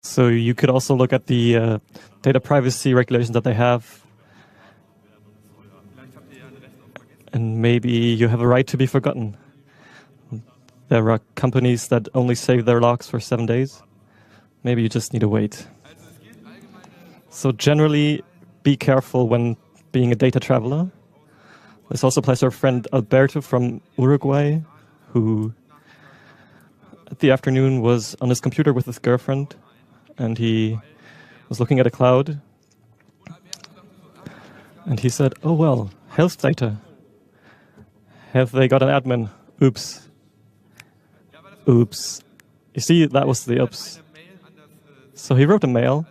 So you could also look at the data privacy regulations that they have. And maybe you have a right to be forgotten. There are companies that only save their logs for 7 days. Maybe you just need to wait. So generally, be careful when being a data traveler. This also applies to our friend Alberto from Uruguay, who at the afternoon was on his computer with his girlfriend, and he was looking at a cloud, and he said, "Oh well, health data. Have they got an admin? Oops. Oops." You see, that was the oops. So he wrote a mail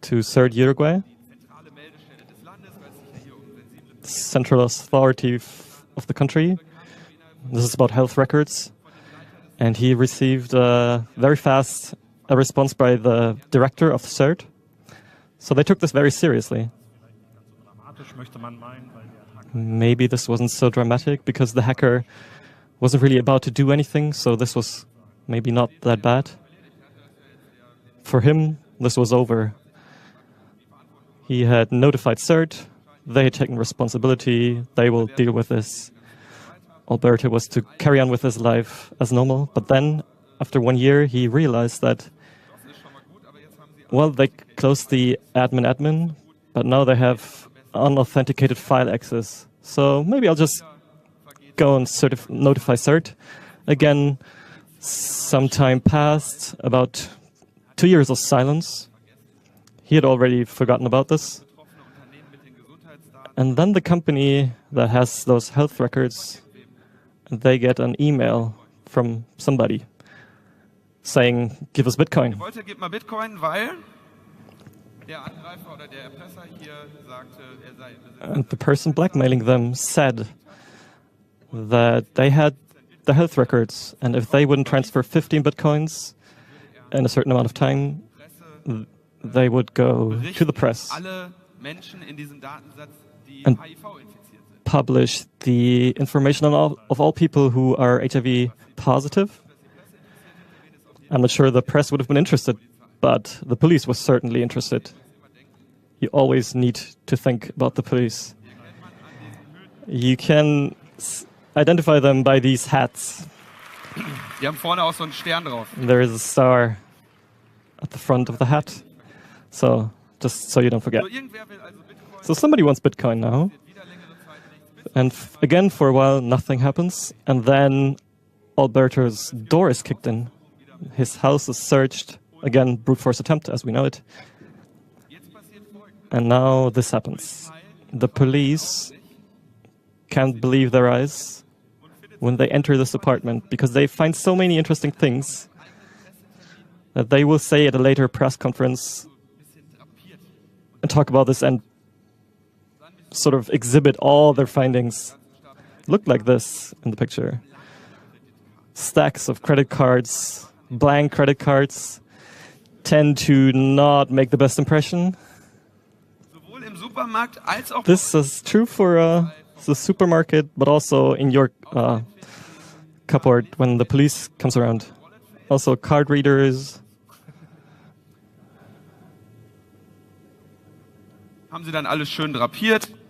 to CERT Uruguay, central authority of the country. This is about health records. And he received very fast a response by the director of CERT. So they took this very seriously. Maybe this wasn't so dramatic because the hacker wasn't really about to do anything, so this was maybe not that bad. For him, this was over. He had notified CERT, they had taken responsibility, they will deal with this. Alberto was to carry on with his life as normal, but then, after 1 year, he realized that, well, they closed the admin, but now they have unauthenticated file access. So maybe I'll just go and notify CERT. Again, some time passed, about 2 years of silence. He had already forgotten about this. And then the company that has those health records, they get an email from somebody saying, "Give us Bitcoin." And the person blackmailing them said that they had the health records, and if they wouldn't transfer 15 Bitcoins in a certain amount of time, they would go to the press and publish the information of all people who are HIV positive. I'm not sure the press would have been interested, but the police was certainly interested. You always need to think about the police. You can identify them by these hats. There is a star at the front of the hat, so just so you don't forget. So somebody wants Bitcoin now. And again, for a while, nothing happens. And then Alberto's door is kicked in. His house is searched. Again, brute force attempt, as we know it. And now this happens. The police can't believe their eyes when they enter this apartment, because they find so many interesting things that they will say at a later press conference and talk about this and sort of exhibit all their findings. Look like this in the picture. Stacks of credit cards, blank credit cards, tend to not make the best impression. This is true for the supermarket, but also in your cupboard when the police comes around. Also card readers.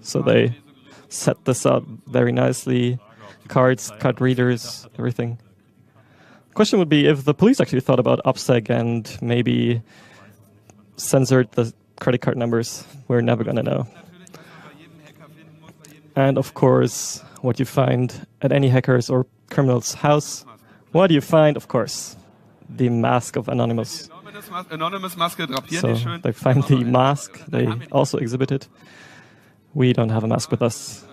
So they set this up very nicely. Cards, card readers, everything. Question would be if the police actually thought about OPSEC and maybe censored the credit card numbers. We're never going to know. And of course, what you find at any hacker's or criminal's house, what do you find? Of course, the mask of Anonymous. So they find the mask, they also exhibit it. We don't have a mask with us.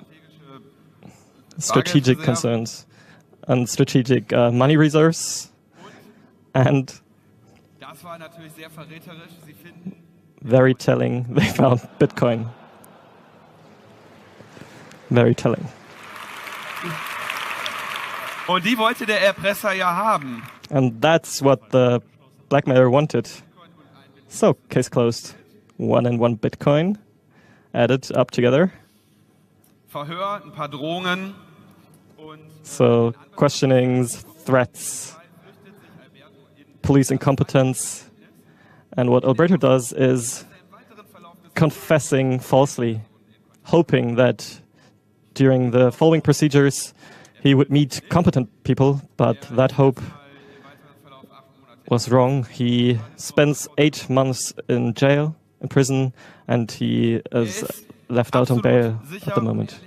Strategic concerns and strategic money reserves. And very telling, they found Bitcoin. Very telling. Und die wollte der Erpresser ja haben. And that's what the blackmailer wanted. So, case closed. 1 and 1 Bitcoin added up together. Verhör, ein paar Drohungen. So, questionings, threats, police incompetence, And what Alberto does is confessing falsely, hoping that during the following procedures he would meet competent people, but that hope was wrong. He spends 8 months in jail, in prison, and he is left out on bail at the moment.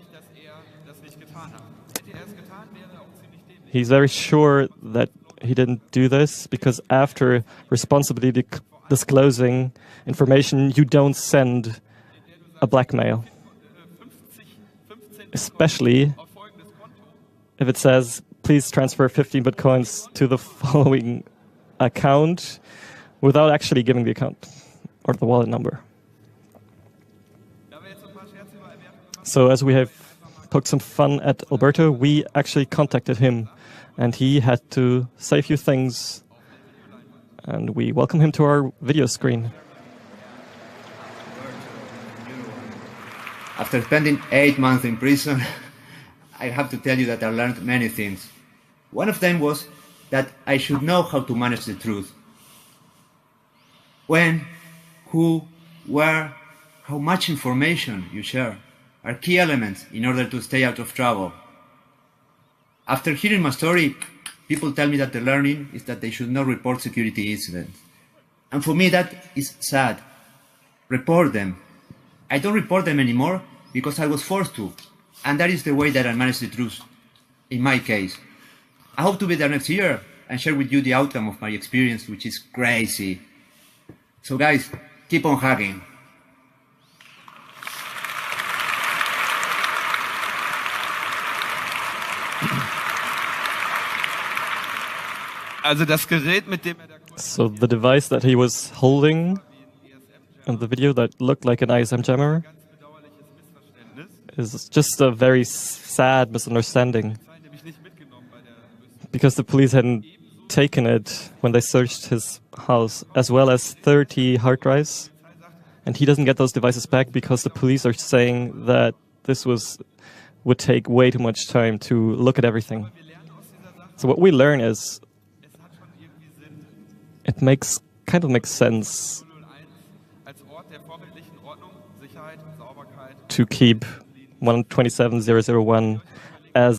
He's very sure that he didn't do this because after responsibly disclosing information, you don't send a blackmail. Especially if it says, please transfer 15 bitcoins to the following account without actually giving the account or the wallet number. So as we have poked some fun at Alberto, we actually contacted him and he had to say a few things, and we welcome him to our video screen. After spending 8 months in prison, I have to tell you that I learned many things. One of them was that I should know how to manage the truth. When, who, where, how much information you share are key elements in order to stay out of trouble. After hearing my story, people tell me that the learning is that they should not report security incidents. And for me that is sad. Report them. I don't report them anymore because I was forced to. And that is the way that I manage the truth, in my case. I hope to be there next year and share with you the outcome of my experience, which is crazy. So guys, keep on hacking. Also das Gerät, mit dem So the device that he was holding in the video that looked like an ISM jammer is just a very sad misunderstanding, because the police hadn't taken it when they searched his house, as well as 30 hard drives, and he doesn't get those devices back because the police are saying that this would take way too much time to look at everything. So what we learn is it kind of makes sense to keep 127001